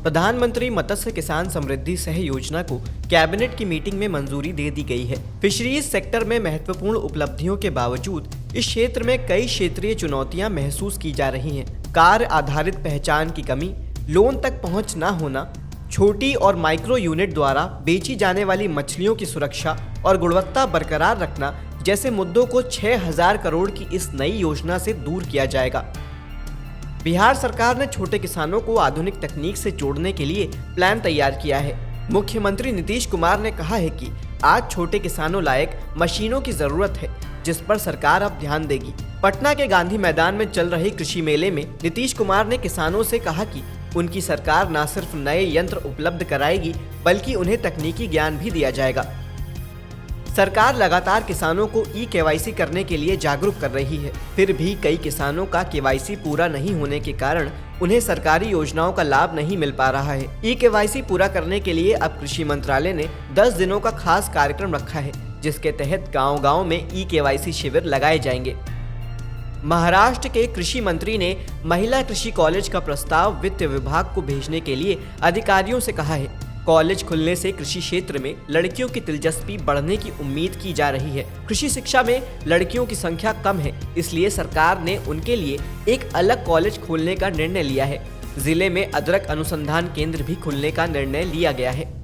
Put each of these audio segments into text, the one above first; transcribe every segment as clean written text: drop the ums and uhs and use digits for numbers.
प्रधानमंत्री मत्स्य किसान समृद्धि सह योजना को कैबिनेट की मीटिंग में मंजूरी दे दी गई है। फिशरीज सेक्टर में महत्वपूर्ण उपलब्धियों के बावजूद इस क्षेत्र में कई क्षेत्रीय चुनौतियां महसूस की जा रही हैं। कार्य आधारित पहचान की कमी, लोन तक पहुंच न होना, छोटी और माइक्रो यूनिट द्वारा बेची जाने वाली मछलियों की सुरक्षा और गुणवत्ता बरकरार रखना जैसे मुद्दों को 6000 करोड़ की इस नई योजना से दूर किया जाएगा। बिहार सरकार ने छोटे किसानों को आधुनिक तकनीक से जोड़ने के लिए प्लान तैयार किया है। मुख्यमंत्री नीतीश कुमार ने कहा है कि आज छोटे किसानों लायक मशीनों की जरूरत है, जिस पर सरकार अब ध्यान देगी। पटना के गांधी मैदान में चल रहे कृषि मेले में नीतीश कुमार ने किसानों से कहा कि उनकी सरकार न सिर्फ नए यंत्र उपलब्ध कराएगी, बल्कि उन्हें तकनीकी ज्ञान भी दिया जाएगा। सरकार लगातार किसानों को ई-केवाईसी करने के लिए जागरूक कर रही है। फिर भी कई किसानों का केवाईसी पूरा नहीं होने के कारण उन्हें सरकारी योजनाओं का लाभ नहीं मिल पा रहा है। ई-केवाईसी पूरा करने के लिए अब कृषि मंत्रालय ने 10 दिनों का खास कार्यक्रम रखा है, जिसके तहत गांव-गांव में ई-केवाईसी शिविर लगाए जाएंगे। महाराष्ट्र के कृषि मंत्री ने महिला कृषि कॉलेज का प्रस्ताव वित्त विभाग को भेजने के लिए अधिकारियों से कहा है। कॉलेज खुलने से कृषि क्षेत्र में लड़कियों की दिलचस्पी बढ़ने की उम्मीद की जा रही है। कृषि शिक्षा में लड़कियों की संख्या कम है, इसलिए सरकार ने उनके लिए एक अलग कॉलेज खोलने का निर्णय लिया है। जिले में अदरक अनुसंधान केंद्र भी खुलने का निर्णय लिया गया है।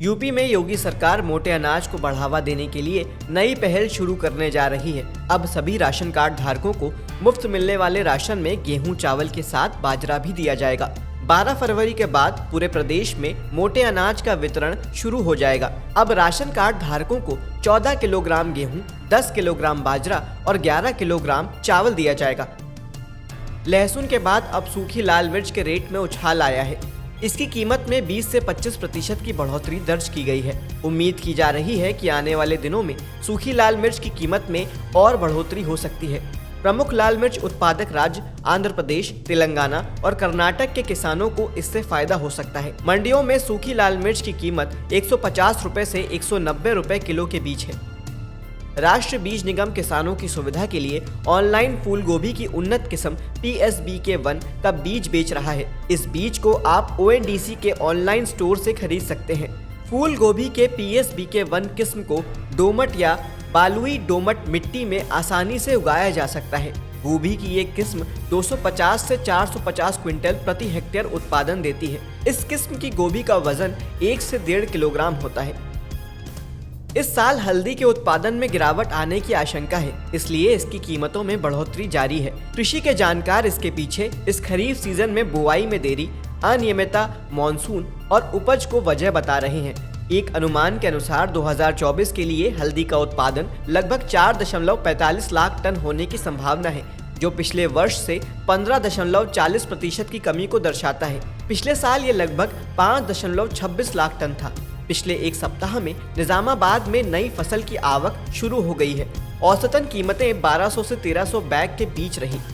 यूपी में योगी सरकार मोटे अनाज को बढ़ावा देने के लिए नई पहल शुरू करने जा रही है। अब सभी राशन कार्ड धारकों को मुफ्त मिलने वाले राशन में गेहूं चावल के साथ बाजरा भी दिया जाएगा। 12 फरवरी के बाद पूरे प्रदेश में मोटे अनाज का वितरण शुरू हो जाएगा। अब राशन कार्ड धारकों को 14 किलोग्राम गेहूं, 10 किलोग्राम बाजरा और 11 किलोग्राम चावल दिया जाएगा। लहसुन के बाद अब सूखी लाल मिर्च के रेट में उछाल आया है। इसकी कीमत में 20 से 25% की बढ़ोतरी दर्ज की गई है। उम्मीद की जा रही है कि आने वाले दिनों में सूखी लाल मिर्च की कीमत में और बढ़ोतरी हो सकती है। प्रमुख लाल मिर्च उत्पादक राज्य आंध्र प्रदेश, तेलंगाना और कर्नाटक के किसानों को इससे फायदा हो सकता है। मंडियों में सूखी लाल मिर्च की कीमत 150 रुपए से 190 रुपए किलो के बीच है। राष्ट्रीय बीज निगम किसानों की सुविधा के लिए ऑनलाइन फूल गोभी की उन्नत किस्म PSBK1 का बीज बेच रहा है। इस बीज को आप ONDC के ऑनलाइन स्टोर से खरीद सकते हैं। फूल गोभी के PSBK1 किस्म को दोमट या बालुई दोमट मिट्टी में आसानी से उगाया जा सकता है। गोभी की ये किस्म 250 से 450 क्विंटल प्रति हेक्टेयर उत्पादन देती है। इस किस्म की गोभी का वजन 1 से 1.5 किलोग्राम होता है। इस साल हल्दी के उत्पादन में गिरावट आने की आशंका है, इसलिए इसकी कीमतों में बढ़ोतरी जारी है। कृषि के जानकार इसके पीछे इस खरीफ सीजन में बुआई में देरी, अनियमितता, मानसून और उपज को वजह बता रहे हैं। एक अनुमान के अनुसार 2024 के लिए हल्दी का उत्पादन लगभग 4.45 लाख टन होने की संभावना है, जो पिछले वर्ष से 15.40% की कमी को दर्शाता है। पिछले साल ये लगभग 5.26 लाख टन था। पिछले एक सप्ताह में निजामाबाद में नई फसल की आवक शुरू हो गई है। औसतन कीमतें 1200 से 1300 बैग के बीच रही।